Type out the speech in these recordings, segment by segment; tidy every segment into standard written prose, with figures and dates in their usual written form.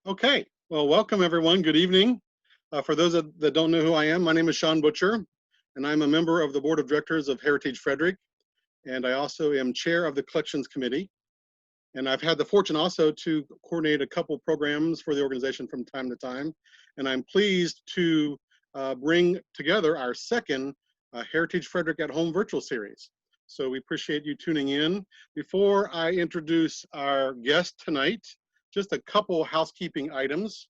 Okay, well, welcome everyone. Good evening. For those that don't know who I am, my name is Shuan Butcher, and I'm a member of the Board of Directors of Heritage Frederick, and I also am chair of the Collections Committee. And I've had the fortune also to coordinate a couple programs for the organization from time to time, and I'm pleased to bring together our second Heritage Frederick at Home virtual series. So we appreciate you tuning in. Before I introduce our guest tonight, just a couple housekeeping items.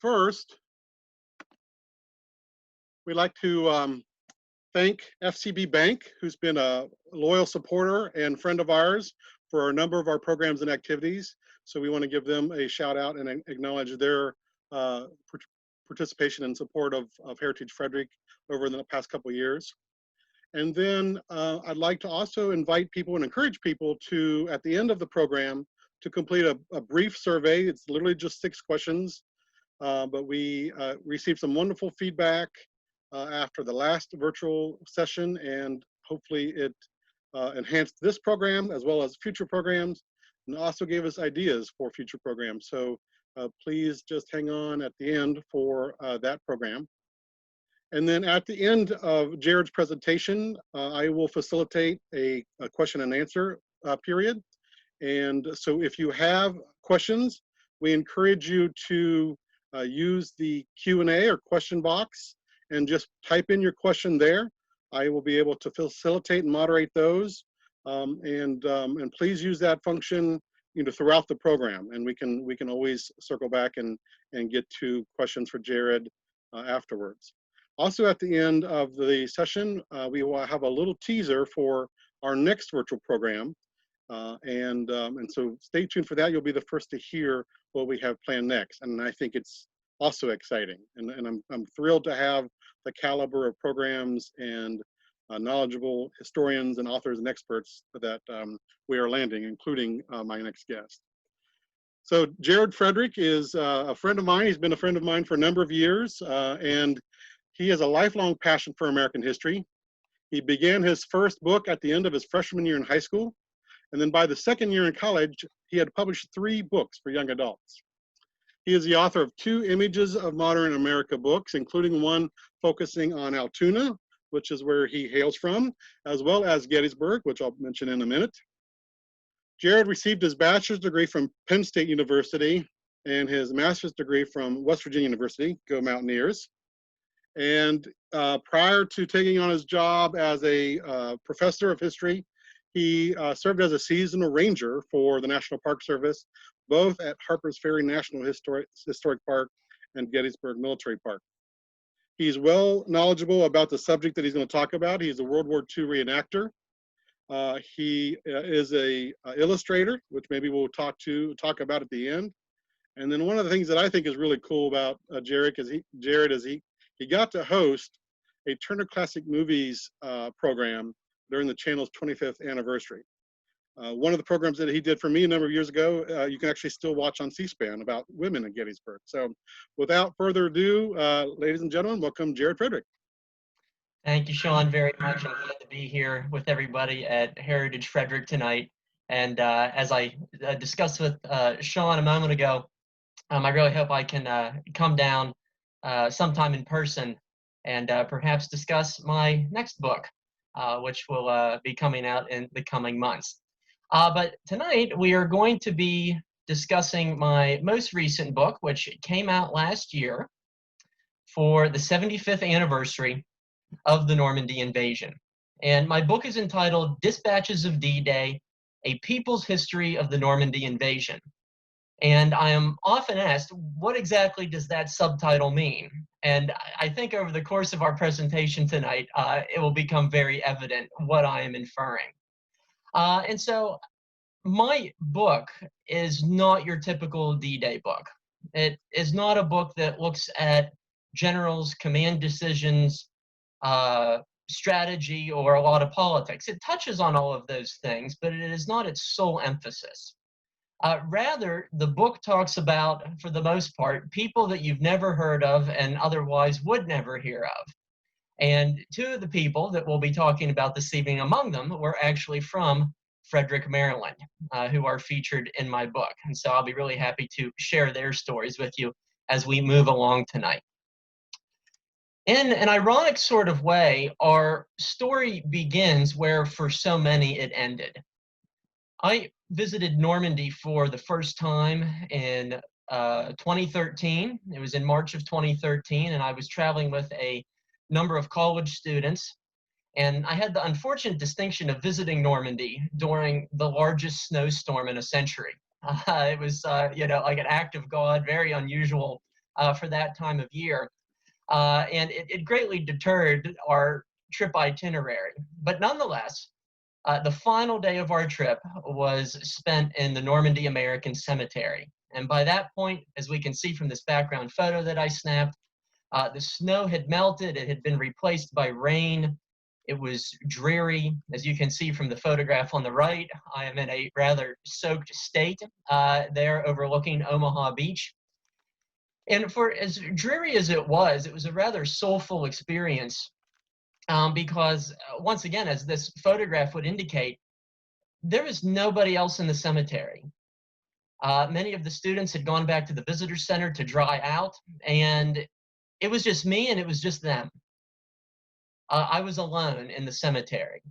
First, we'd like to thank FCB Bank, who's been a loyal supporter and friend of ours for a number of our programs and activities. So we want to give them a shout out and acknowledge their participation and support of Heritage Frederick over the past couple of years. And then I'd like to also invite people and encourage people to, at the end of the program, to complete a brief survey. It's literally just 6 questions, but we received some wonderful feedback after the last virtual session, and hopefully it enhanced this program as well as future programs, and also gave us ideas for future programs. So please just hang on at the end for that program. And then at the end of Jared's presentation, I will facilitate a question and answer period. And so if you have questions, we encourage you to use the Q&A or question box and just type in your question there. I will be able to facilitate and moderate those. And please use that function throughout the program. And we can always circle back and get to questions for Jared afterwards. Also, at the end of the session, we will have a little teaser for our next virtual program. And so stay tuned for that. You'll be the first to hear what we have planned next. And I think it's also exciting. And I'm thrilled to have the caliber of programs and knowledgeable historians and authors and experts that we are landing, including my next guest. So Jared Frederick is a friend of mine. He's been a friend of mine for a number of years, and he has a lifelong passion for American history. He began his first book at the end of his freshman year in high school, and then by the second year in college, he had published 3 books for young adults. He is the author of 2 Images of Modern America books, including one focusing on Altoona, which is where he hails from, as well as Gettysburg, which I'll mention in a minute. Jared received his bachelor's degree from Penn State University and his master's degree from West Virginia University, go Mountaineers. And prior to taking on his job as a professor of history, he served as a seasonal ranger for the National Park Service, both at Harper's Ferry National Historic Park and Gettysburg Military Park. He's well knowledgeable about the subject that he's going to talk about. He's a World War II reenactor. He is a illustrator, which maybe we'll talk about at the end. And then one of the things that I think is really cool about Jared is he got to host a Turner Classic Movies program during the channel's 25th anniversary. One of the programs that he did for me a number of years ago, you can actually still watch on C-SPAN about women in Gettysburg. So without further ado, ladies and gentlemen, welcome Jared Frederick. Thank you, Shuan, very much. I'm glad to be here with everybody at Heritage Frederick tonight. And as I discussed with Shuan a moment ago, I really hope I can come down sometime in person and perhaps discuss my next book, which will be coming out in the coming months. But tonight we are going to be discussing my most recent book, which came out last year for the 75th anniversary of the Normandy Invasion. And my book is entitled Dispatches of D-Day, A People's History of the Normandy Invasion. And I am often asked, what exactly does that subtitle mean? And I think over the course of our presentation tonight, it will become very evident what I am inferring. And so my book is not your typical D-Day book. It is not a book that looks at generals, command decisions, strategy, or a lot of politics. It touches on all of those things, but it is not its sole emphasis. Rather, the book talks about, for the most part, people that you've never heard of and otherwise would never hear of. And 2 of the people that we'll be talking about this evening among them were actually from Frederick, Maryland, who are featured in my book. And so I'll be really happy to share their stories with you as we move along tonight. In an ironic sort of way, our story begins where for so many it ended. I visited Normandy for the first time in 2013. It was in March of 2013, and I was traveling with a number of college students. And I had the unfortunate distinction of visiting Normandy during the largest snowstorm in a century. It was, like an act of God, very unusual for that time of year. And it greatly deterred our trip itinerary. But nonetheless, the final day of our trip was spent in the Normandy American Cemetery. And by that point, as we can see from this background photo that I snapped, the snow had melted. It had been replaced by rain. It was dreary. As you can see from the photograph on the right, I am in a rather soaked state there overlooking Omaha Beach. And for as dreary as it was a rather soulful experience because, once again, as this photograph would indicate, there was nobody else in the cemetery. Many of the students had gone back to the visitor center to dry out, and it was just me and it was just them. I was alone in the cemetery.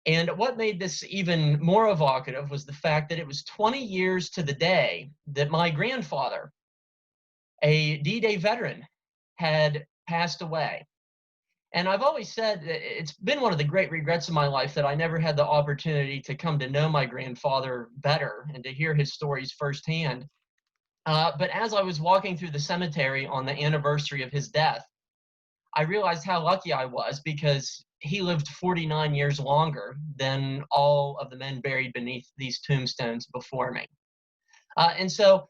And what made this even more evocative was the fact that it was 20 years to the day that my grandfather, a D-Day veteran, had passed away. And I've always said that it's been one of the great regrets of my life that I never had the opportunity to come to know my grandfather better and to hear his stories firsthand. But as I was walking through the cemetery on the anniversary of his death, I realized how lucky I was because he lived 49 years longer than all of the men buried beneath these tombstones before me. And so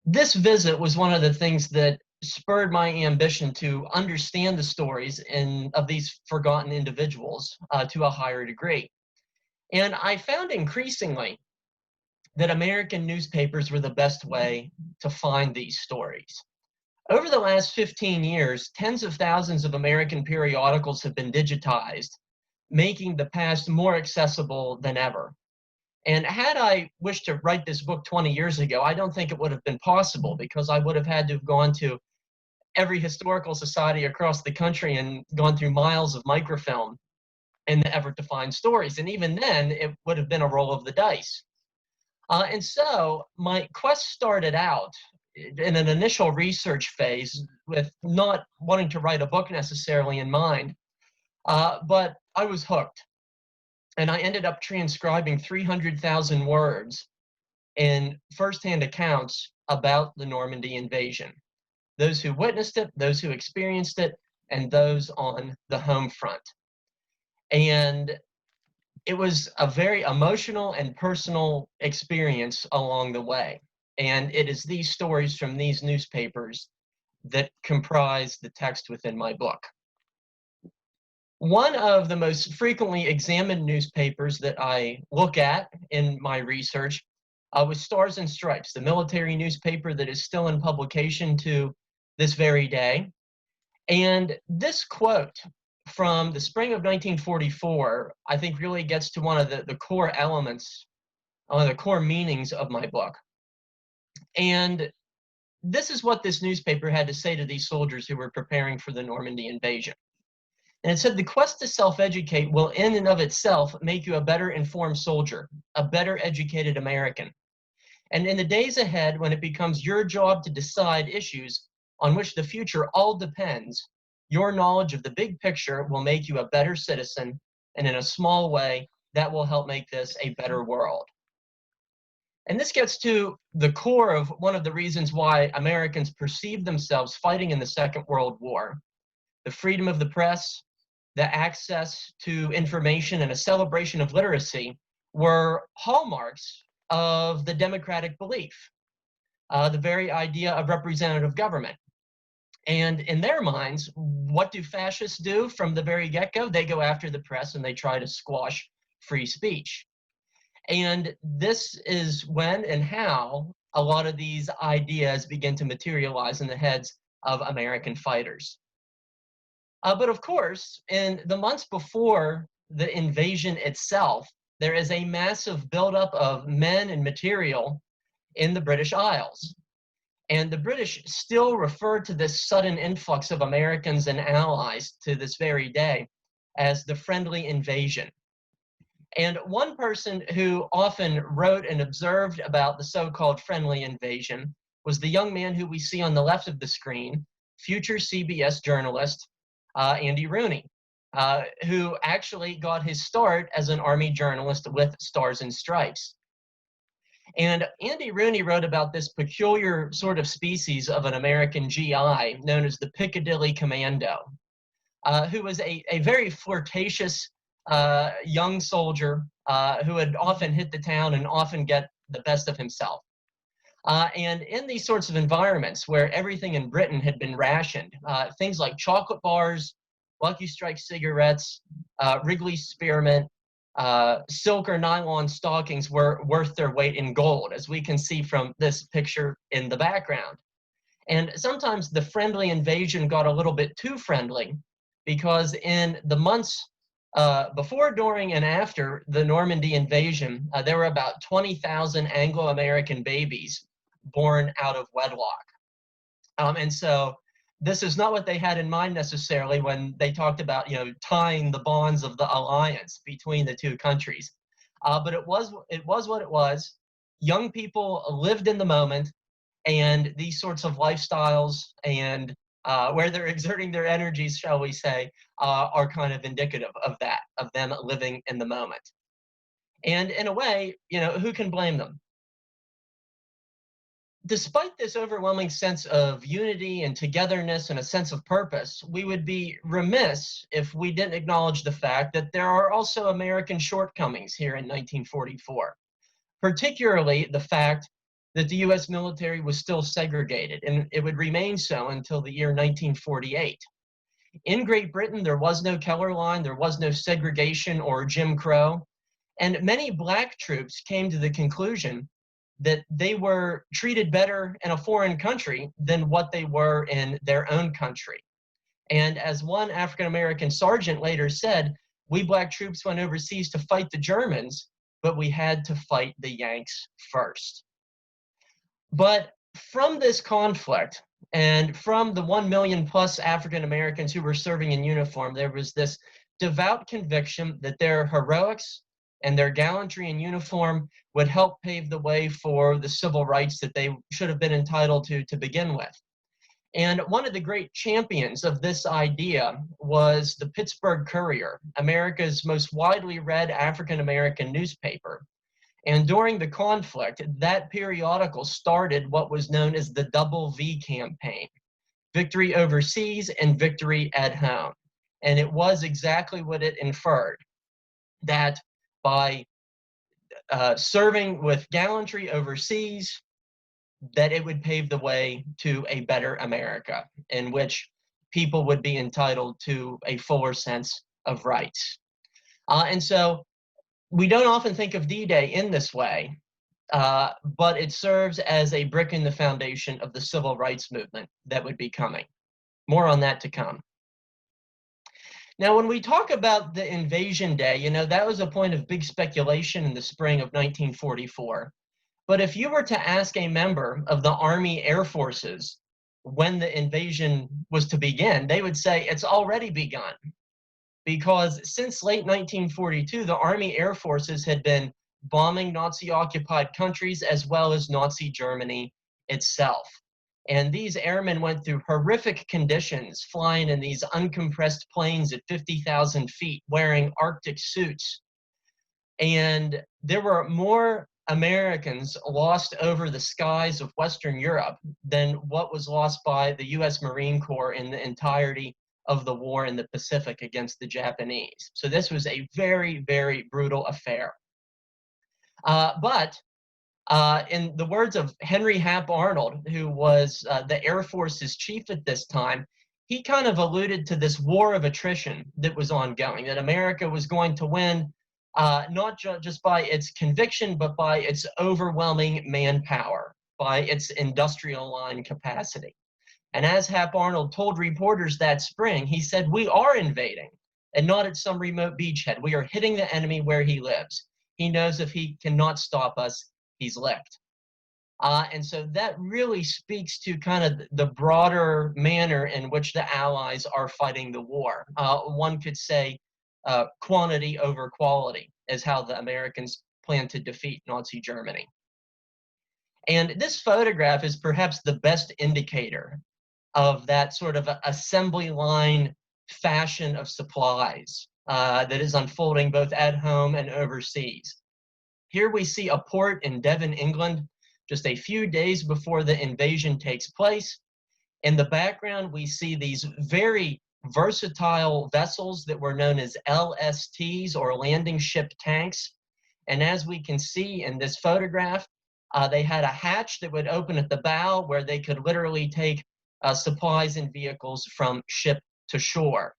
this visit was one of the things that spurred my ambition to understand the stories of these forgotten individuals to a higher degree. And I found increasingly that American newspapers were the best way to find these stories. Over the last 15 years, tens of thousands of American periodicals have been digitized, making the past more accessible than ever. And had I wished to write this book 20 years ago, I don't think it would have been possible because I would have had to have gone to every historical society across the country and gone through miles of microfilm in the effort to find stories. And even then, it would have been a roll of the dice. And so my quest started out in an initial research phase with not wanting to write a book necessarily in mind, but I was hooked. And I ended up transcribing 300,000 words in firsthand accounts about the Normandy invasion. Those who witnessed it, those who experienced it, and those on the home front. And it was a very emotional and personal experience along the way. And it is these stories from these newspapers that comprise the text within my book. One of the most frequently examined newspapers that I look at in my research was Stars and Stripes, the military newspaper that is still in publication to this very day. And this quote from the spring of 1944, I think really gets to one of the core elements, one of the core meanings of my book. And this is what this newspaper had to say to these soldiers who were preparing for the Normandy invasion. And it said, "The quest to self-educate will in and of itself make you a better informed soldier, a better educated American. And in the days ahead, when it becomes your job to decide issues on which the future all depends, your knowledge of the big picture will make you a better citizen, and in a small way, that will help make this a better world." And this gets to the core of one of the reasons why Americans perceive themselves fighting in the Second World War. The freedom of the press, the access to information, and a celebration of literacy were hallmarks of the democratic belief, the very idea of representative government. And in their minds, what do fascists do from the very get-go? They go after the press and they try to squash free speech. And this is when and how a lot of these ideas begin to materialize in the heads of American fighters. But of course, in the months before the invasion itself, there is a massive buildup of men and material in the British Isles. And the British still refer to this sudden influx of Americans and allies to this very day as the friendly invasion. And one person who often wrote and observed about the so-called friendly invasion was the young man who we see on the left of the screen, future CBS journalist Andy Rooney, who actually got his start as an Army journalist with Stars and Stripes. And Andy Rooney wrote about this peculiar sort of species of an American GI known as the Piccadilly Commando, who was a very flirtatious young soldier who would often hit the town and often get the best of himself. And in these sorts of environments where everything in Britain had been rationed, things like chocolate bars, Lucky Strike cigarettes, Wrigley's spearmint, silk or nylon stockings were worth their weight in gold, as we can see from this picture in the background. And sometimes the friendly invasion got a little bit too friendly, because in the months before, during, and after the Normandy invasion, there were about 20,000 Anglo-American babies born out of wedlock. And so this is not what they had in mind necessarily when they talked about, tying the bonds of the alliance between the two countries. But it was what it was. Young people lived in the moment, and these sorts of lifestyles and where they're exerting their energies, shall we say, are kind of indicative of that, of them living in the moment. And in a way, who can blame them? Despite this overwhelming sense of unity and togetherness and a sense of purpose, we would be remiss if we didn't acknowledge the fact that there are also American shortcomings here in 1944, particularly the fact that the U.S. military was still segregated, and it would remain so until the year 1948. In Great Britain, there was no Keller line, there was no segregation or Jim Crow, and many black troops came to the conclusion that they were treated better in a foreign country than what they were in their own country. And as one African-American sergeant later said, we black troops went overseas to fight the Germans, but we had to fight the Yanks first. But from this conflict, and from the 1 million plus African Americans who were serving in uniform, there was this devout conviction that their heroics and their gallantry in uniform would help pave the way for the civil rights that they should have been entitled to begin with. And one of the great champions of this idea was the Pittsburgh Courier, America's most widely read African American newspaper. And during the conflict, that periodical started what was known as the Double V campaign, victory overseas and victory at home. And it was exactly what it inferred, that by serving with gallantry overseas, that it would pave the way to a better America in which people would be entitled to a fuller sense of rights. And so we don't often think of D-Day in this way, but it serves as a brick in the foundation of the civil rights movement that would be coming. More on that to come. Now, when we talk about the invasion day, that was a point of big speculation in the spring of 1944. But if you were to ask a member of the Army Air Forces when the invasion was to begin, they would say it's already begun. Because since late 1942, the Army Air Forces had been bombing Nazi-occupied countries as well as Nazi Germany itself. And these airmen went through horrific conditions, flying in these uncompressed planes at 50,000 feet, wearing Arctic suits. And there were more Americans lost over the skies of Western Europe than what was lost by the U.S. Marine Corps in the entirety of the war in the Pacific against the Japanese. So this was a very, very brutal affair. But in the words of Henry Hap Arnold, who was the Air Force's chief at this time, he kind of alluded to this war of attrition that was ongoing, that America was going to win not just by its conviction, but by its overwhelming manpower, by its industrial line capacity. And as Hap Arnold told reporters that spring, he said, "We are invading, and not at some remote beachhead. We are hitting the enemy where he lives. He knows if he cannot stop us, he's licked. And so that really speaks to kind of the broader manner in which the Allies are fighting the war. One could say quantity over quality is how the Americans plan to defeat Nazi Germany. And this photograph is perhaps the best indicator of that sort of assembly line fashion of supplies that is unfolding both at home and overseas. Here we see a port in Devon, England, just a few days before the invasion takes place. In the background, we see these very versatile vessels that were known as LSTs, or landing ship tanks. And as we can see in this photograph, they had a hatch that would open at the bow where they could literally take supplies and vehicles from ship to shore.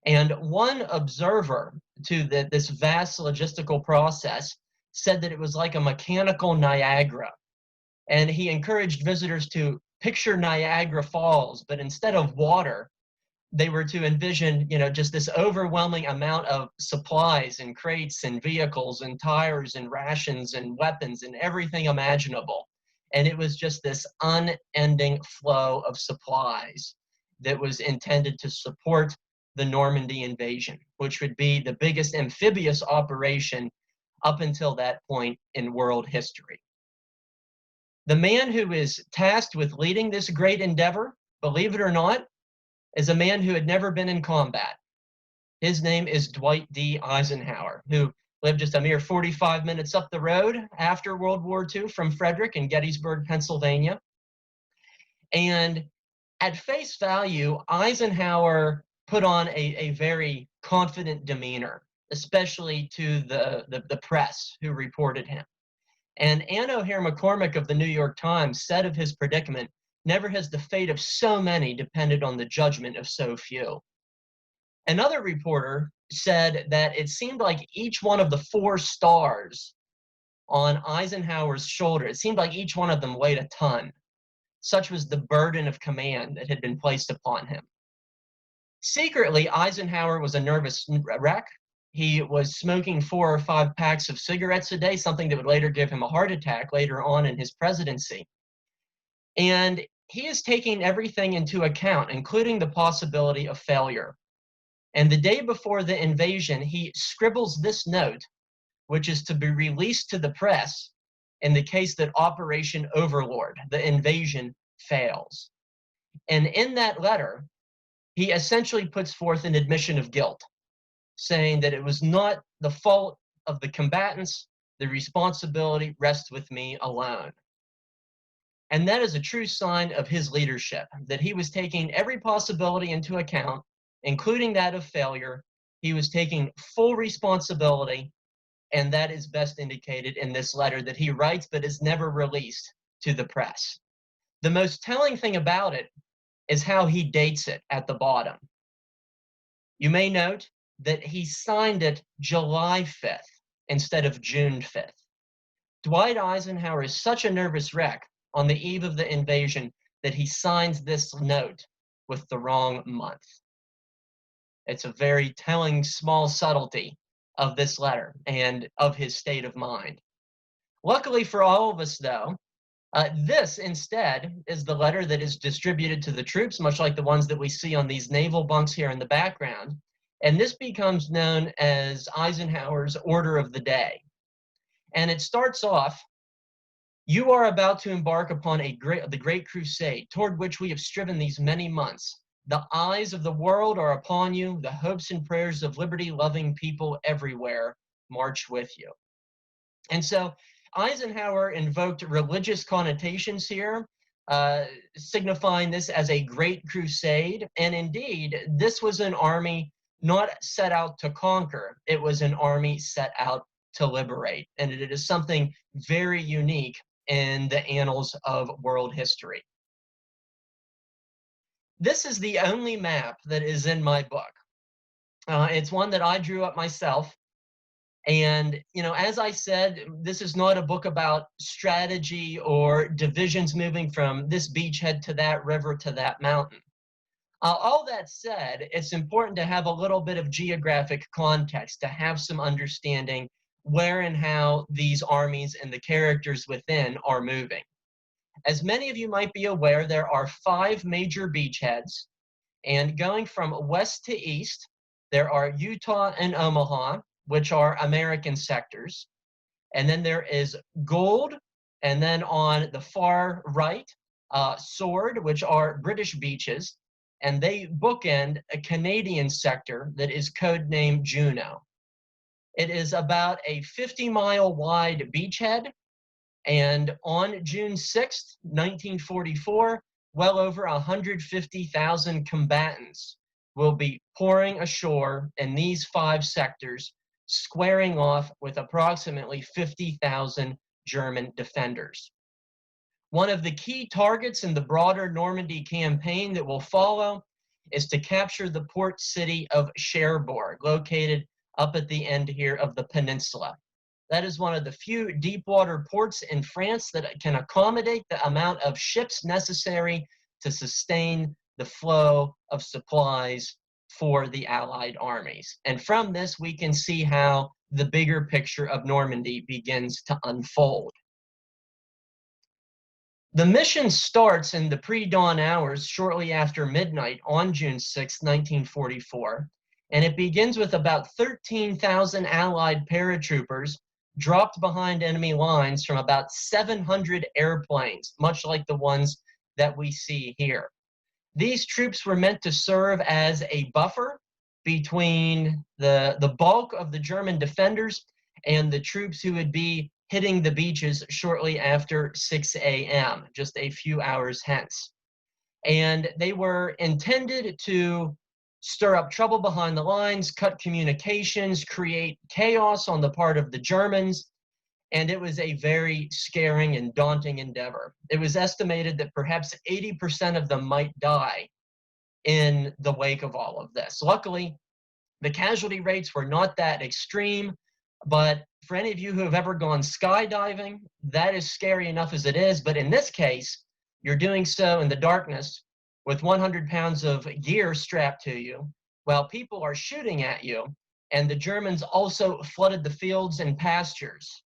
And one observer to this vast logistical process said that it was like a mechanical Niagara. And he encouraged visitors to picture Niagara Falls, but instead of water, they were to envision, just this overwhelming amount of supplies and crates and vehicles and tires and rations and weapons and everything imaginable. And it was just this unending flow of supplies that was intended to support the Normandy Invasion, which would be the biggest amphibious operation up until that point in world history. The man who is tasked with leading this great endeavor, believe it or not, is a man who had never been in combat. His name is Dwight D. Eisenhower, who lived just a mere 45 minutes up the road after World War II from Frederick in Gettysburg, Pennsylvania. And at face value, Eisenhower put on a very confident demeanor, especially to the press who reported him. And Ann O'Hare McCormick of the New York Times said of his predicament, "Never has the fate of so many depended on the judgment of so few." Another reporter said that it seemed like each one of the 4 stars on Eisenhower's shoulder, it seemed like each one of them weighed a ton. Such was the burden of command that had been placed upon him. Secretly, Eisenhower was a nervous wreck. He was smoking 4 or 5 packs of cigarettes a day, something that would later give him a heart attack later on in his presidency. And he is taking everything into account, including the possibility of failure. And the day before the invasion, he scribbles this note, which is to be released to the press in the case that Operation Overlord, the invasion, fails. And in that letter, he essentially puts forth an admission of guilt, saying that it was not the fault of the combatants, the responsibility rests with me alone. And that is a true sign of his leadership, that he was taking every possibility into account, including that of failure. He was taking full responsibility, and that is best indicated in this letter that he writes but is never released to the press. The most telling thing about it is how he dates it at the bottom. You may note that he signed it July 5th instead of June 5th. Dwight Eisenhower is such a nervous wreck on the eve of the invasion that he signs this note with the wrong month. It's a very telling small subtlety of this letter and of his state of mind. Luckily for all of us, though, this instead is the letter that is distributed to the troops, much like the ones that we see on these naval bunks here in the background. And this becomes known as Eisenhower's Order of the Day. And it starts off, "You are about to embark upon the great crusade toward which we have striven these many months. The eyes of the world are upon you. The hopes and prayers of liberty-loving people everywhere march with you." And so Eisenhower invoked religious connotations here, signifying this as a great crusade. And indeed, this was an army not set out to conquer. It was an army set out to liberate. And it is something very unique in the annals of world history. This is the only map that is in my book. It's one that I drew up myself. And, as I said, this is not a book about strategy or divisions moving from this beachhead to that river to that mountain. All that said, it's important to have a little bit of geographic context, to have some understanding where and how these armies and the characters within are moving. As many of you might be aware, there are 5 major beachheads, and going from west to east, there are Utah and Omaha, which are American sectors. And then there is Gold, and then on the far right, Sword, which are British beaches, and they bookend a Canadian sector that is codenamed Juno. It is about a 50-mile wide beachhead, and on June 6th, 1944, well over 150,000 combatants will be pouring ashore in these 5 sectors, squaring off with approximately 50,000 German defenders. One of the key targets in the broader Normandy campaign that will follow is to capture the port city of Cherbourg, located up at the end here of the peninsula. That is one of the few deep water ports in France that can accommodate the amount of ships necessary to sustain the flow of supplies for the Allied armies. And from this, we can see how the bigger picture of Normandy begins to unfold. The mission starts in the pre-dawn hours shortly after midnight on June 6, 1944, and it begins with about 13,000 Allied paratroopers dropped behind enemy lines from about 700 airplanes, much like the ones that we see here. These troops were meant to serve as a buffer between the bulk of the German defenders and the troops who would be hitting the beaches shortly after 6 a.m., just a few hours hence. And they were intended to stir up trouble behind the lines, cut communications, create chaos on the part of the Germans, and it was a very scaring and daunting endeavor. It was estimated that perhaps 80% of them might die in the wake of all of this. Luckily, the casualty rates were not that extreme, but for any of you who have ever gone skydiving, that is scary enough as it is. But in this case, you're doing so in the darkness with 100 pounds of gear strapped to you while people are shooting at you. And the Germans also flooded the fields and pastures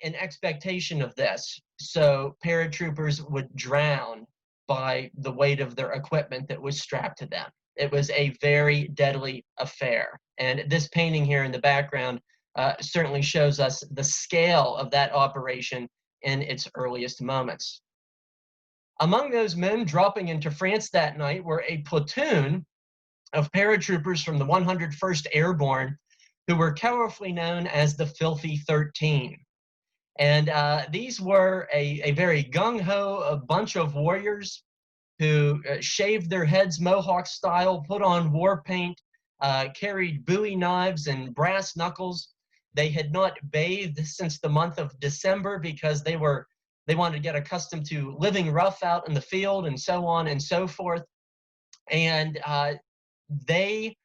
in expectation of this. So paratroopers would drown by the weight of their equipment that was strapped to them. It was a very deadly affair. And this painting here in the background certainly shows us the scale of that operation in its earliest moments. Among those men dropping into France that night were a platoon of paratroopers from the 101st Airborne who were colorfully known as the Filthy 13. And these were a very gung-ho bunch of warriors who shaved their heads Mohawk style, put on war paint, carried bowie knives and brass knuckles. They had not bathed since the month of December because they wanted to get accustomed to living rough out in the field and so on and so forth. And they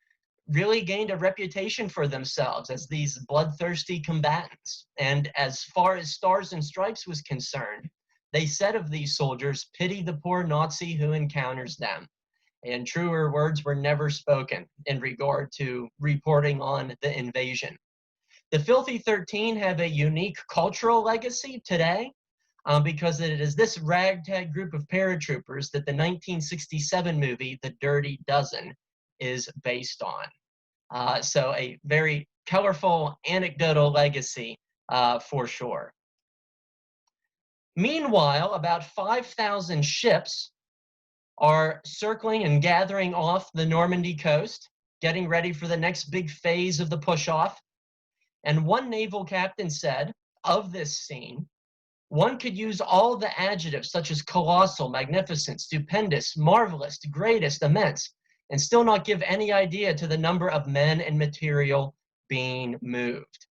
really gained a reputation for themselves as these bloodthirsty combatants. And as far as Stars and Stripes was concerned, they said of these soldiers, "Pity the poor Nazi who encounters them." And truer words were never spoken in regard to reporting on the invasion. The Filthy 13 have a unique cultural legacy today because it is this ragtag group of paratroopers that the 1967 movie, The Dirty Dozen, is based on. So a very colorful anecdotal legacy for sure. Meanwhile, about 5,000 ships are circling and gathering off the Normandy coast, getting ready for the next big phase of the push-off. And one naval captain said of this scene, "One could use all the adjectives such as colossal, magnificent, stupendous, marvelous, greatest, immense, and still not give any idea to the number of men and material being moved."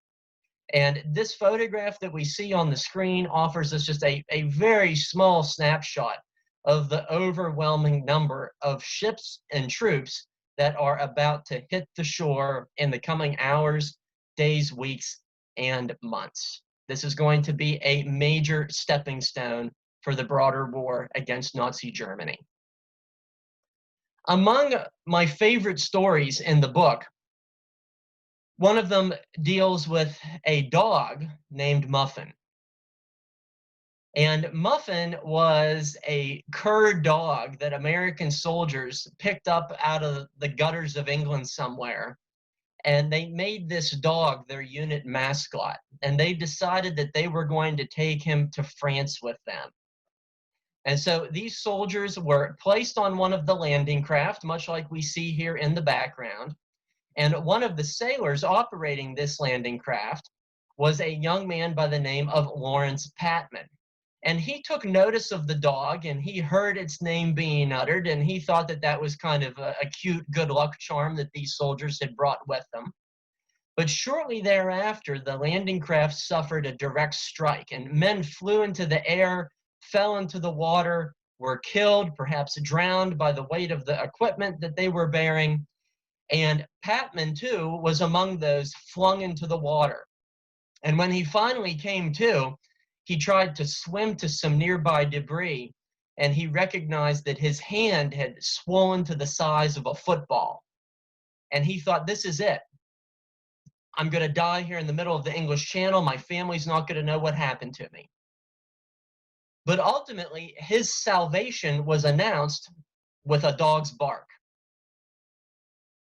And this photograph that we see on the screen offers us just a very small snapshot of the overwhelming number of ships and troops that are about to hit the shore in the coming hours, days, weeks, and months. This is going to be a major stepping stone for the broader war against Nazi Germany. Among my favorite stories in the book One of them deals with a dog named Muffin. And Muffin was a cur dog that American soldiers picked up out of the gutters of England somewhere. And they made this dog their unit mascot. And they decided that they were going to take him to France with them. And so these soldiers were placed on one of the landing craft, much like we see here in the background. And one of the sailors operating this landing craft was a young man by the name of Lawrence Patman. And he took notice of the dog, and he heard its name being uttered, and he thought that that was kind of a cute good luck charm that these soldiers had brought with them. But shortly thereafter, the landing craft suffered a direct strike, and men flew into the air, fell into the water, were killed, perhaps drowned by the weight of the equipment that they were bearing. And Patman, too, was among those flung into the water. And when he finally came to, he tried to swim to some nearby debris, and he recognized that his hand had swollen to the size of a football. And he thought, this is it. I'm going to die here in the middle of the English Channel. My family's not going to know what happened to me. But ultimately, his salvation was announced with a dog's bark.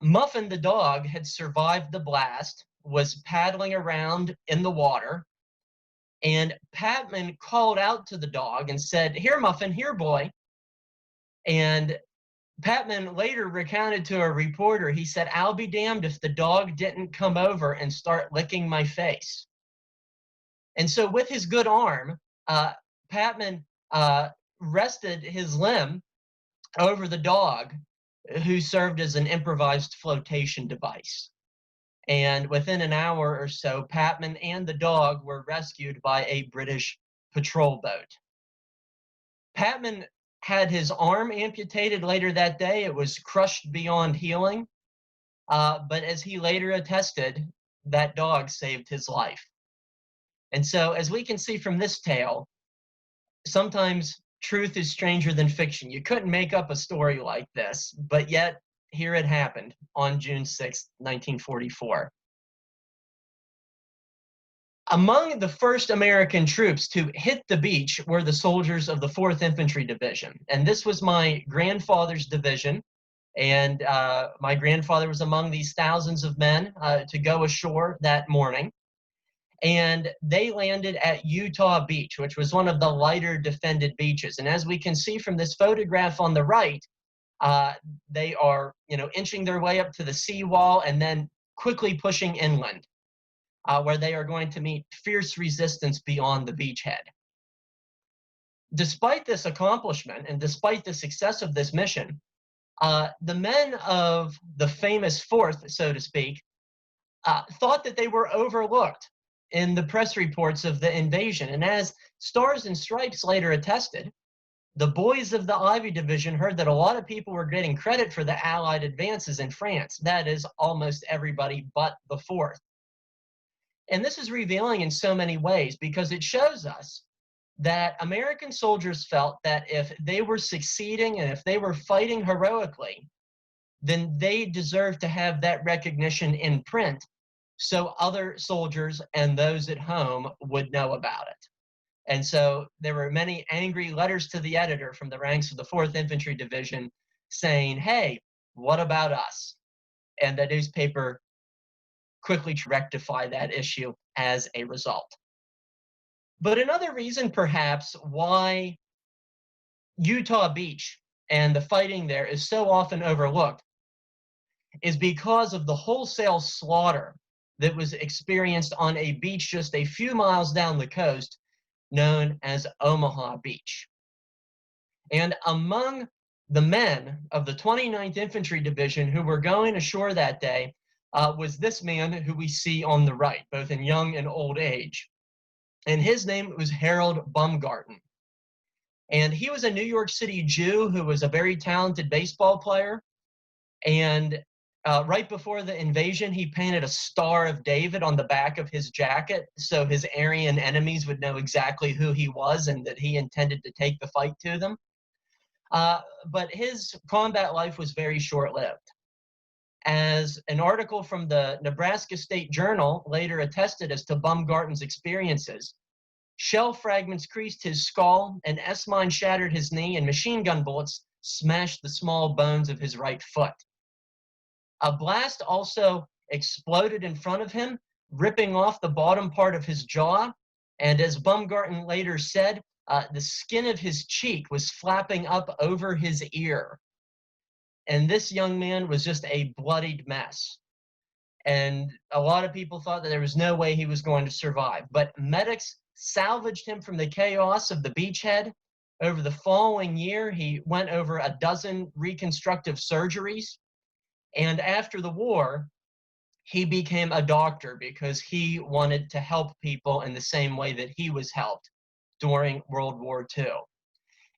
Muffin the dog had survived the blast, was paddling around in the water, and Patman called out to the dog and said, "Here, Muffin, here, boy." And Patman later recounted to a reporter, he said, "I'll be damned if the dog didn't come over and start licking my face." And so with his good arm, Patman rested his limb over the dog, who served as an improvised flotation device. And within an hour or so, Patman and the dog were rescued by a British patrol boat. Patman had his arm amputated later that day. It was crushed beyond healing. But as he later attested, that dog saved his life. And so, as we can see from this tale, sometimes truth is stranger than fiction. You couldn't make up a story like this, but yet here it happened on June 6, 1944. Among the first American troops to hit the beach were the soldiers of the 4th Infantry Division. And this was my grandfather's division. And my grandfather was among these thousands of men to go ashore that morning. And they landed at Utah Beach, which was one of the lighter defended beaches. And as we can see from this photograph on the right, they are, inching their way up to the seawall and then quickly pushing inland, where they are going to meet fierce resistance beyond the beachhead. Despite this accomplishment and despite the success of this mission, the men of the famous 4th, so to speak, thought that they were overlooked in the press reports of the invasion. And as Stars and Stripes later attested, the boys of the Ivy Division heard that a lot of people were getting credit for the Allied advances in France. That is, almost everybody but the 4th. And this is revealing in so many ways, because it shows us that American soldiers felt that if they were succeeding and if they were fighting heroically, then they deserved to have that recognition in print, so other soldiers and those at home would know about it. And so there were many angry letters to the editor from the ranks of the 4th Infantry Division saying, "Hey, what about us?" And the newspaper quickly rectified that issue as a result. But another reason, perhaps, why Utah Beach and the fighting there is so often overlooked is because of the wholesale slaughter that was experienced on a beach just a few miles down the coast known as Omaha Beach. And among the men of the 29th Infantry Division who were going ashore that day was this man who we see on the right, both in young and old age. And his name was Harold Baumgarten. And he was a New York City Jew who was a very talented baseball player. And right before the invasion, he painted a Star of David on the back of his jacket so his Aryan enemies would know exactly who he was and that he intended to take the fight to them. But his combat life was very short-lived. As an article from the Nebraska State Journal later attested as to Baumgarten's experiences, shell fragments creased his skull, an S-mine shattered his knee, and machine gun bullets smashed the small bones of his right foot. A blast also exploded in front of him, ripping off the bottom part of his jaw, and as Baumgarten later said, the skin of his cheek was flapping up over his ear. And this young man was just a bloodied mess. And a lot of people thought that there was no way he was going to survive. But medics salvaged him from the chaos of the beachhead. Over the following year, he went over a dozen reconstructive surgeries. And after the war, he became a doctor because he wanted to help people in the same way that he was helped during World War II.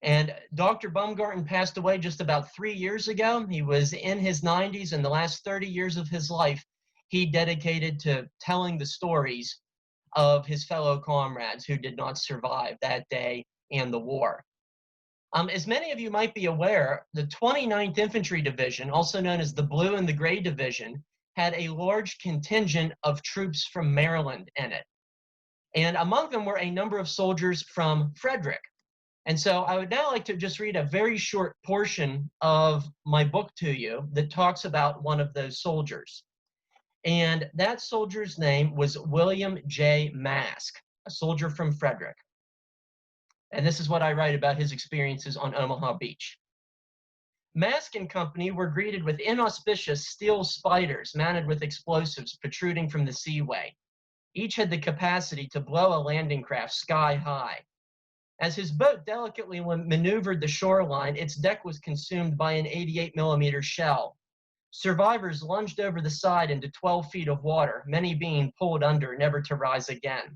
And Dr. Baumgarten passed away just about 3 years ago. He was in his 90s, and the last 30 years of his life he dedicated to telling the stories of his fellow comrades who did not survive that day and the war. As many of you might be aware, the 29th Infantry Division, also known as the Blue and the Gray Division, had a large contingent of troops from Maryland in it. And among them were a number of soldiers from Frederick. And so I would now like to just read a very short portion of my book to you that talks about one of those soldiers. And that soldier's name was William J. Mask, a soldier from Frederick. And this is what I write about his experiences on Omaha Beach. Mask and company were greeted with inauspicious steel spiders mounted with explosives protruding from the seaway. Each had the capacity to blow a landing craft sky high. As his boat delicately maneuvered the shoreline, its deck was consumed by an 88mm shell. Survivors lunged over the side into 12 feet of water, many being pulled under, never to rise again.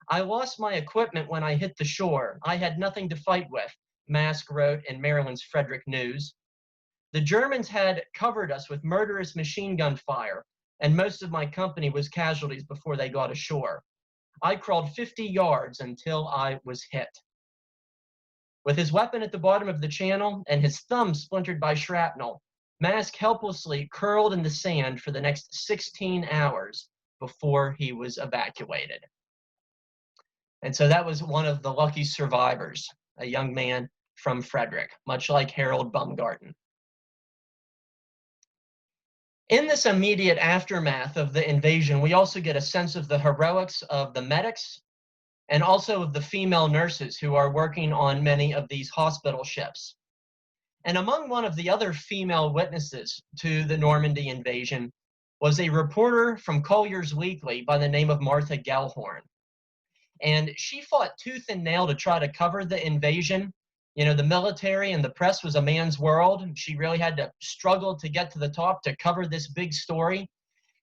I lost my equipment when I hit the shore. I had nothing to fight with, Mask wrote in Maryland's Frederick News. The Germans had covered us with murderous machine gun fire, and most of my company was casualties before they got ashore. I crawled 50 yards until I was hit. With his weapon at the bottom of the channel and his thumb splintered by shrapnel, Mask helplessly curled in the sand for the next 16 hours before he was evacuated. And so that was one of the lucky survivors, a young man from Frederick, much like Harold Baumgarten. In this immediate aftermath of the invasion, we also get a sense of the heroics of the medics and also of the female nurses who are working on many of these hospital ships. And among one of the other female witnesses to the Normandy invasion was a reporter from Collier's Weekly by the name of Martha Gellhorn. And she fought tooth and nail to try to cover the invasion. You know, the military and the press was a man's world. She really had to struggle to get to the top to cover this big story.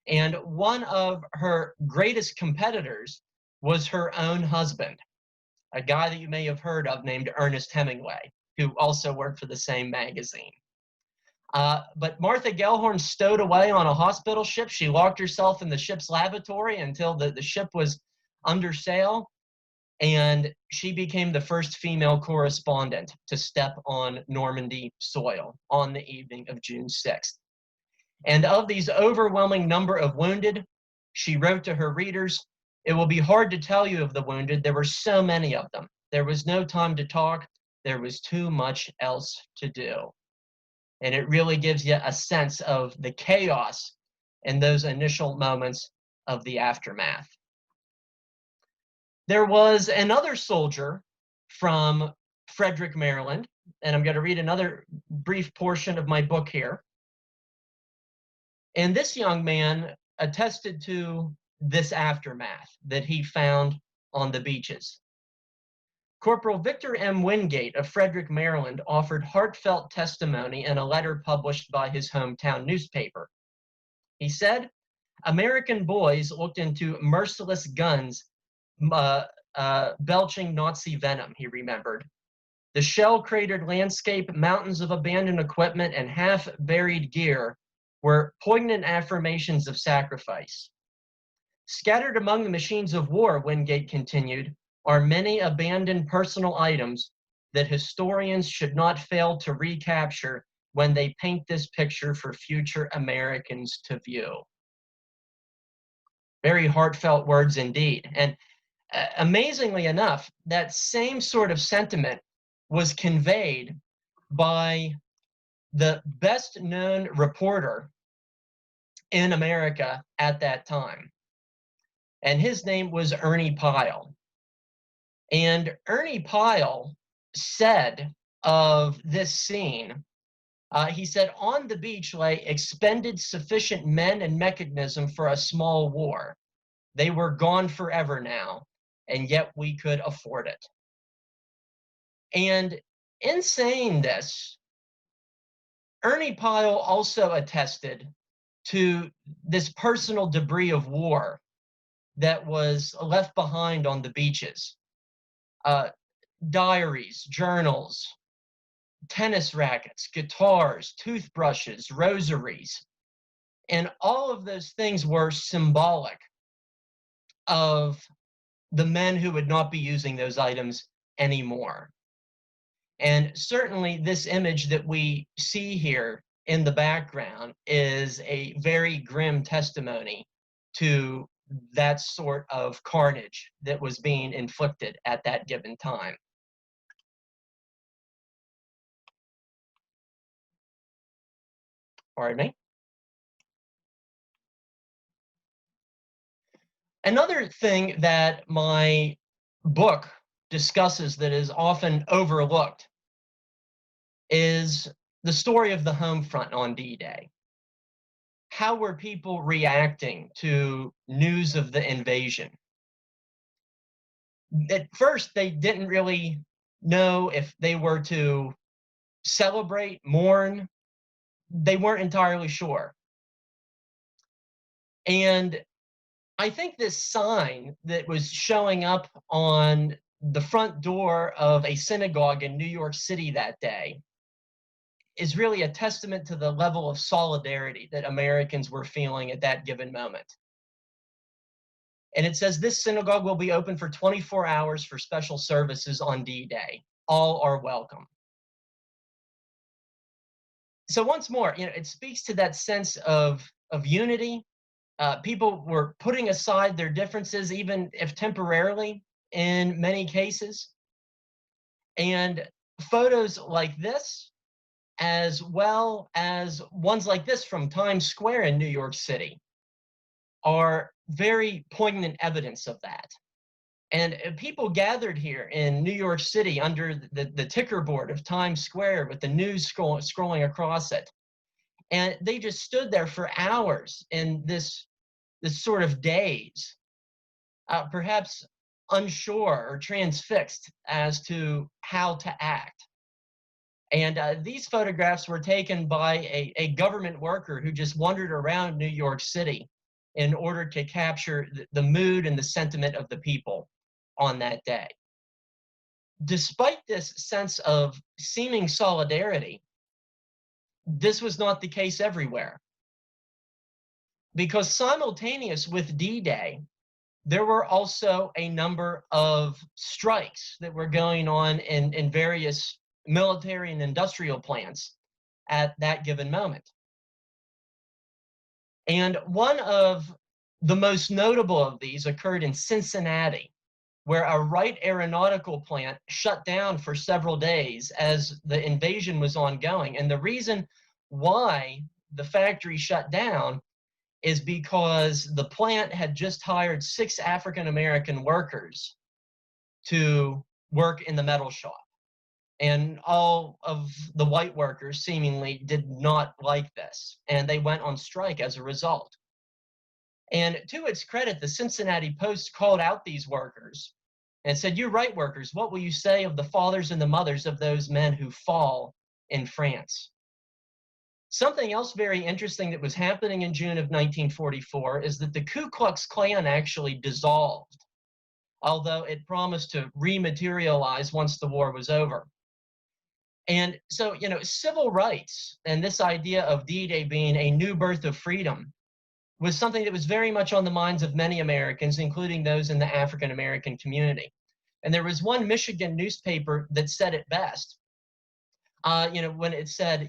And one of her greatest competitors was her own husband, a guy that you may have heard of named Ernest Hemingway, who also worked for the same magazine. But Martha Gellhorn stowed away on a hospital ship. She locked herself in the ship's lavatory until the ship was under sail, and she became the first female correspondent to step on Normandy soil on the evening of June 6th. And of these overwhelming number of wounded, she wrote to her readers, "It will be hard to tell you of the wounded. There were so many of them. There was no time to talk. There was too much else to do." And it really gives you a sense of the chaos in those initial moments of the aftermath. There was another soldier from Frederick, Maryland, and I'm going to read another brief portion of my book here. And this young man attested to this aftermath that he found on the beaches. Corporal Victor M. Wingate of Frederick, Maryland, offered heartfelt testimony in a letter published by his hometown newspaper. He said, "American boys looked into merciless guns belching Nazi venom," he remembered. "The shell-cratered landscape, mountains of abandoned equipment, and half-buried gear were poignant affirmations of sacrifice. Scattered among the machines of war," Wingate continued, "are many abandoned personal items that historians should not fail to recapture when they paint this picture for future Americans to view. Very heartfelt words indeed. And amazingly enough, that same sort of sentiment was conveyed by the best known reporter in America at that time. And his name was Ernie Pyle. And Ernie Pyle said of this scene, he said, "On the beach lay expended sufficient men and mechanism for a small war. They were gone forever now, and yet we could afford it." And in saying this, Ernie Pyle also attested to this personal debris of war that was left behind on the beaches. Diaries, journals, tennis rackets, guitars, toothbrushes, rosaries, and all of those things were symbolic of the men who would not be using those items anymore. And certainly this image that we see here in the background is a very grim testimony to that sort of carnage that was being inflicted at that given time. Pardon me. Another thing that my book discusses that is often overlooked is the story of the home front on D-Day. How were people reacting to news of the invasion? At first, they didn't really know if they were to celebrate, mourn. They weren't entirely sure. And I think this sign that was showing up on the front door of a synagogue in New York City that day is really a testament to the level of solidarity that Americans were feeling at that given moment. And it says, "This synagogue will be open for 24 hours for special services on D-Day. All are welcome." So once more, it speaks to that sense of unity. People were putting aside their differences, even if temporarily, in many cases. And photos like this, as well as ones like this from Times Square in New York City, are very poignant evidence of that. And people gathered here in New York City under the ticker board of Times Square with the news scrolling across it. And they just stood there for hours in this sort of daze, perhaps unsure or transfixed as to how to act. And these photographs were taken by a government worker who just wandered around New York City in order to capture the mood and the sentiment of the people on that day. Despite this sense of seeming solidarity, this was not the case everywhere. Because simultaneous with D-Day, there were also a number of strikes that were going on in various military and industrial plants at that given moment. And one of the most notable of these occurred in Cincinnati, where a Wright aeronautical plant shut down for several days as the invasion was ongoing. And the reason why the factory shut down is because the plant had just hired 6 African-American workers to work in the metal shop. And all of the white workers seemingly did not like this, and they went on strike as a result. And to its credit, the Cincinnati Post called out these workers and said, "You right workers, what will you say of the fathers and the mothers of those men who fall in France?" Something else very interesting that was happening in June of 1944 is that the Ku Klux Klan actually dissolved, although it promised to rematerialize once the war was over. And so, civil rights and this idea of D-Day being a new birth of freedom was something that was very much on the minds of many Americans, including those in the African American community. And there was one Michigan newspaper that said it best, when it said,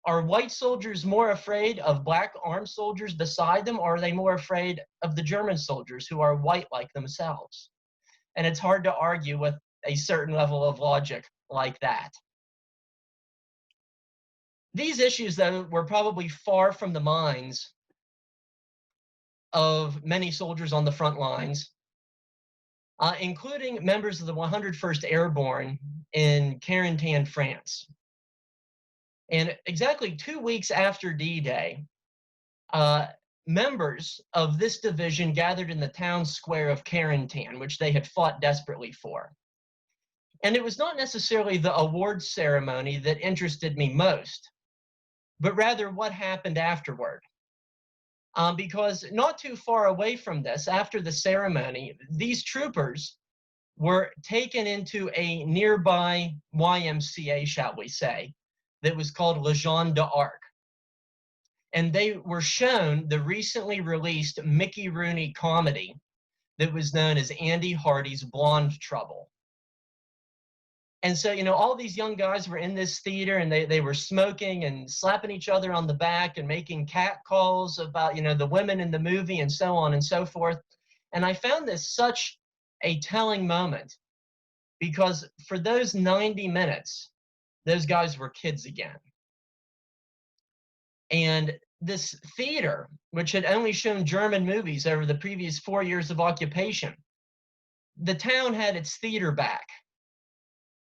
Are white soldiers more afraid of black armed soldiers beside them, or are they more afraid of the German soldiers who are white like themselves? And it's hard to argue with a certain level of logic like that. These issues, though, were probably far from the minds of many soldiers on the front lines, including members of the 101st Airborne in Carentan, France. And exactly 2 weeks after D-Day, members of this division gathered in the town square of Carentan, which they had fought desperately for. And it was not necessarily the awards ceremony that interested me most, but rather what happened afterward. Because not too far away from this, after the ceremony, these troopers were taken into a nearby YMCA, shall we say, that was called Le Jean d'Arc. And they were shown the recently released Mickey Rooney comedy that was known as Andy Hardy's Blonde Trouble. And so, you know, all these young guys were in this theater, and they were smoking and slapping each other on the back and making cat calls about, you know, the women in the movie and so on and so forth. And I found this such a telling moment, because for those 90 minutes, those guys were kids again. And this theater, which had only shown German movies over the previous 4 years of occupation, the town had its theater back.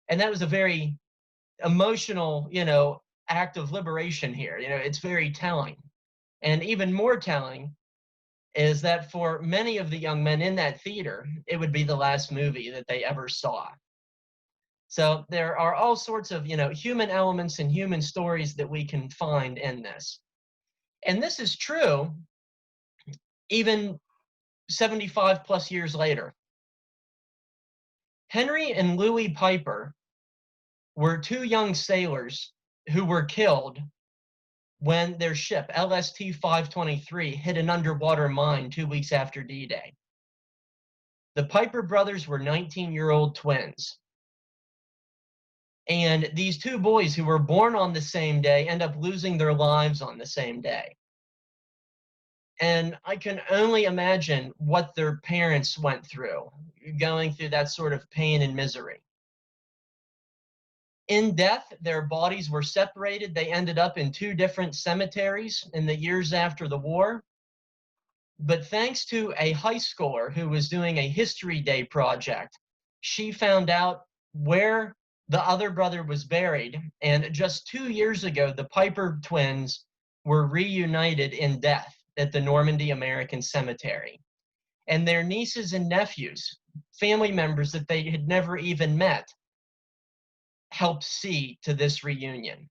And that was a very emotional, you know, act of liberation here. You know, it's very telling. And even more telling is that for many of the young men in that theater, it would be the last movie that they ever saw. So there are all sorts of, you know, human elements and human stories that we can find in this. And this is true even 75 plus years later. Henry and Louis Piper were two young sailors who were killed when their ship, LST-523, hit an underwater mine 2 weeks after D-Day. The Piper brothers were 19-year-old twins. And these two boys who were born on the same day end up losing their lives on the same day. And I can only imagine what their parents went through, going through that sort of pain and misery. In death, their bodies were separated. They ended up in two different cemeteries in the years after the war. But thanks to a high schooler who was doing a History Day project, she found out where the other brother was buried. And just 2 years ago, the Piper twins were reunited in death at the Normandy American Cemetery. And their nieces and nephews, family members that they had never even met, helped see to this reunion.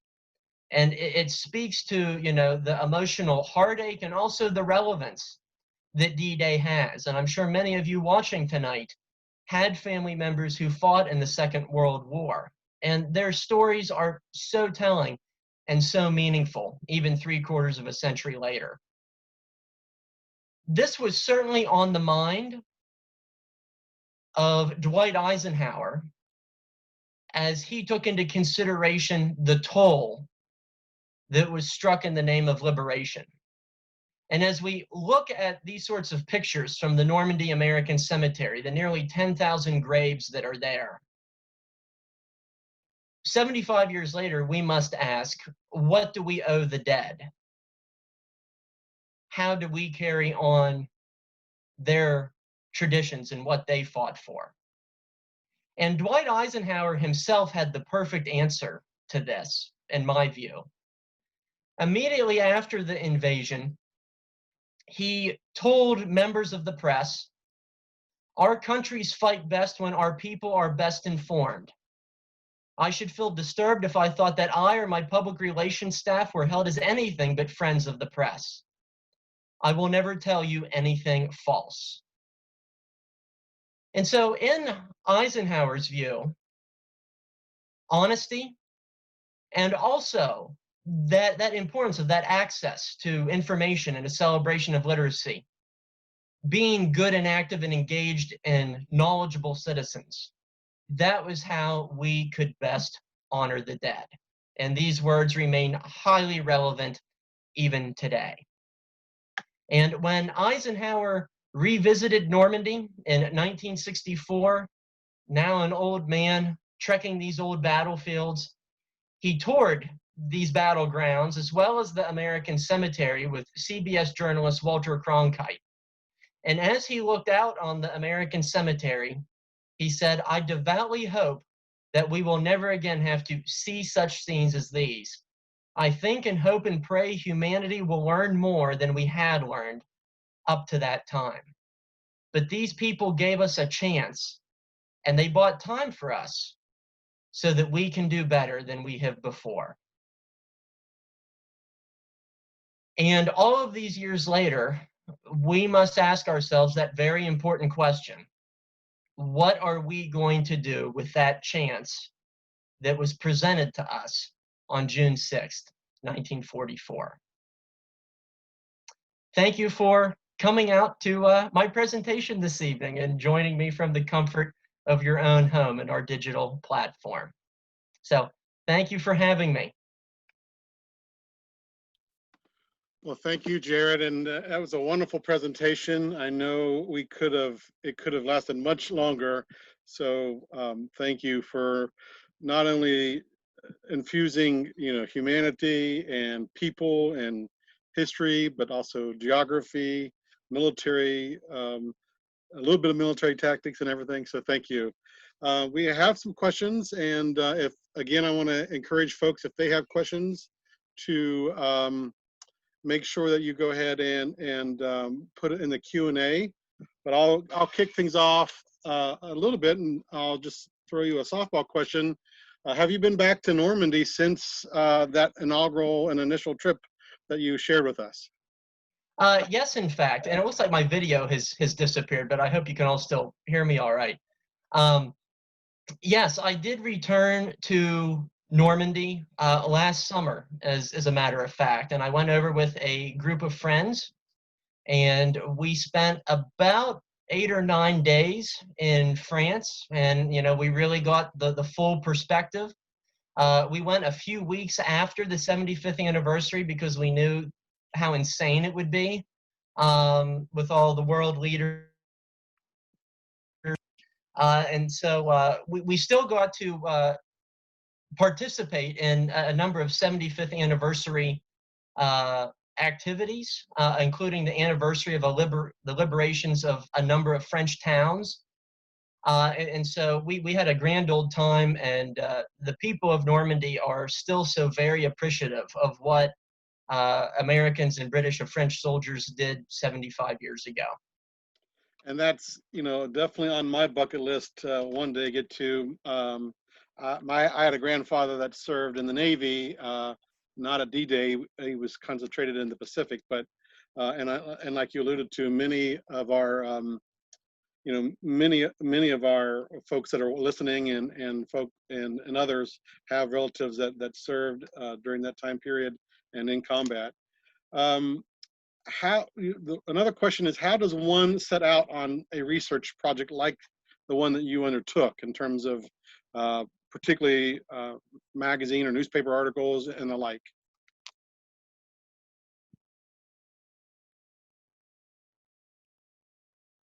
And it speaks to, you know, the emotional heartache and also the relevance that D-Day has. And I'm sure many of you watching tonight had family members who fought in the Second World War. And their stories are so telling and so meaningful, even 3/4 of a century later. This was certainly on the mind of Dwight Eisenhower as he took into consideration the toll that was struck in the name of liberation. And as we look at these sorts of pictures from the Normandy American Cemetery, the nearly 10,000 graves that are there, 75 years later, we must ask, what do we owe the dead? How do we carry on their traditions and what they fought for? And Dwight Eisenhower himself had the perfect answer to this, in my view. Immediately after the invasion, he told members of the press, "Our countries fight best when our people are best informed. I should feel disturbed if I thought that I or my public relations staff were held as anything but friends of the press. I will never tell you anything false." And so in Eisenhower's view, honesty and also that importance of that access to information and a celebration of literacy, being good and active and engaged and knowledgeable citizens, that was how we could best honor the dead. And these words remain highly relevant even today. And when Eisenhower revisited Normandy in 1964, now an old man trekking these old battlefields, he toured these battlegrounds as well as the American cemetery with CBS journalist Walter Cronkite. And as he looked out on the American cemetery, he said, "I devoutly hope that we will never again have to see such scenes as these. I think and hope and pray humanity will learn more than we had learned up to that time. But these people gave us a chance, and they bought time for us so that we can do better than we have before." And all of these years later, we must ask ourselves that very important question. What are we going to do with that chance that was presented to us on June 6th, 1944? Thank you for coming out to my presentation this evening and joining me from the comfort of your own home and our digital platform. So thank you for having me. Well, thank you, Jared, and that was a wonderful presentation. I know it could have lasted much longer. So thank you for not only infusing, humanity and people and history, but also geography, military, a little bit of military tactics and everything. So thank you. We have some questions, and if again, I want to encourage folks, if they have questions, to make sure that you go ahead and put it in the Q&A. But I'll kick things off a little bit, and I'll just throw you a softball question. Have you been back to Normandy since that inaugural and initial trip that you shared with us? Yes, in fact, and it looks like my video has disappeared, but I hope you can all still hear me all right. Yes, I did return to Normandy last summer, as a matter of fact, and I went over with a group of friends, and we spent about 8 or 9 days in France, and we really got the full perspective. We went a few weeks after the 75th anniversary because we knew how insane it would be with all the world leaders. And so we still got to participate in a number of 75th anniversary activities, including the anniversary of the liberations of a number of French towns. And so we had a grand old time, and the people of Normandy are still so very appreciative of what Americans and British and French soldiers did 75 years ago. And that's, definitely on my bucket list one day get to. I had a grandfather that served in the Navy, not at D-Day. He was concentrated in the Pacific, but and like you alluded to, many of our many of our folks that are listening and others have relatives that served during that time period and in combat. Another question is, how does one set out on a research project like the one that you undertook in terms of particularly magazine or newspaper articles and the like?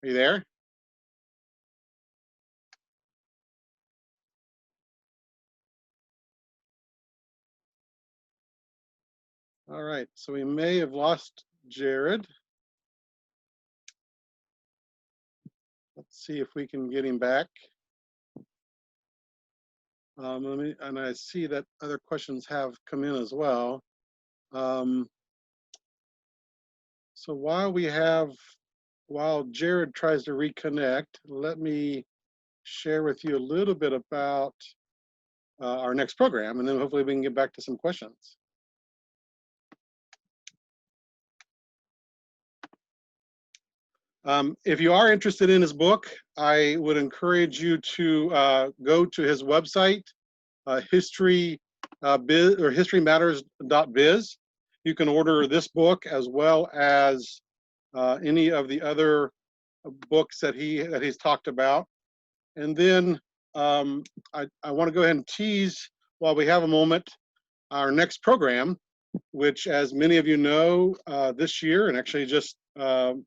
Are you there? All right, so we may have lost Jared. Let's see if we can get him back. And I see that other questions have come in as well. So while Jared tries to reconnect, let me share with you a little bit about our next program, and then hopefully we can get back to some questions. If you are interested in his book, I would encourage you to go to his website, historymatters.biz. You can order this book as well as any of the other books that he's talked about. And then I want to go ahead and tease while we have a moment. our next program, which, as many of you know, this year and actually just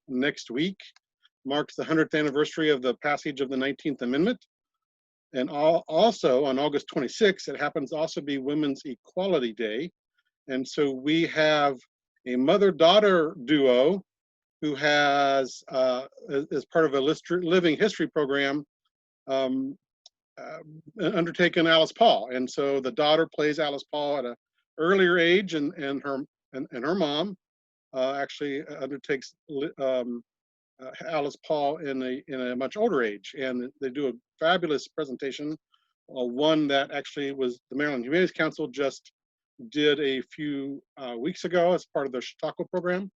next week marks the 100th anniversary of the passage of the 19th Amendment. And also on August 26th, it happens to also be Women's Equality Day. And so we have a mother-daughter duo who has, as part of a living history program, undertaken Alice Paul. And so the daughter plays Alice Paul at an earlier age, and her mom actually undertakes Alice Paul in a much older age, and they do a fabulous presentation. One that actually was the Maryland Humanities Council just did a few weeks ago as part of their Chautauqua program,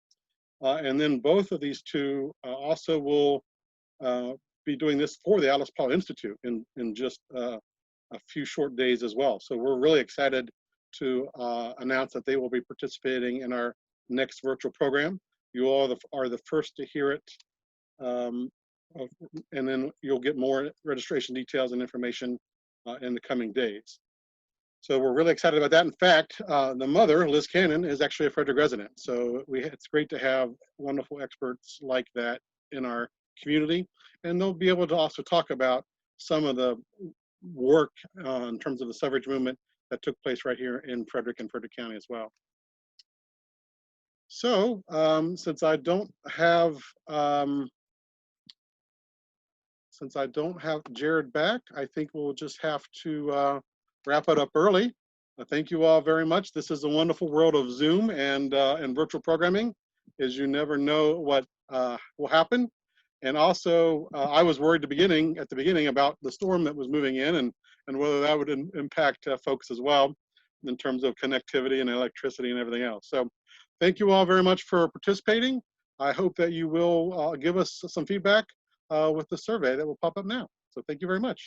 and then both of these two also will be doing this for the Alice Paul Institute in just a few short days as well. So we're really excited to announce that they will be participating in our next virtual program. You all are the first to hear it, and then you'll get more registration details and information in the coming days. So we're really excited about that. In fact, the mother, Liz Cannon, is actually a Frederick resident. So it's great to have wonderful experts like that in our community. And they'll be able to also talk about some of the work in terms of the suffrage movement that took place right here in Frederick and Frederick County as well. So since I don't have Jared back, I think we'll just have to wrap it up early. Thank you all very much. This is a wonderful world of Zoom and virtual programming, as you never know what will happen. And also, I was worried at the beginning about the storm that was moving in and whether that would impact folks as well in terms of connectivity and electricity and everything else. So thank you all very much for participating. I hope that you will give us some feedback with the survey that will pop up now. So thank you very much.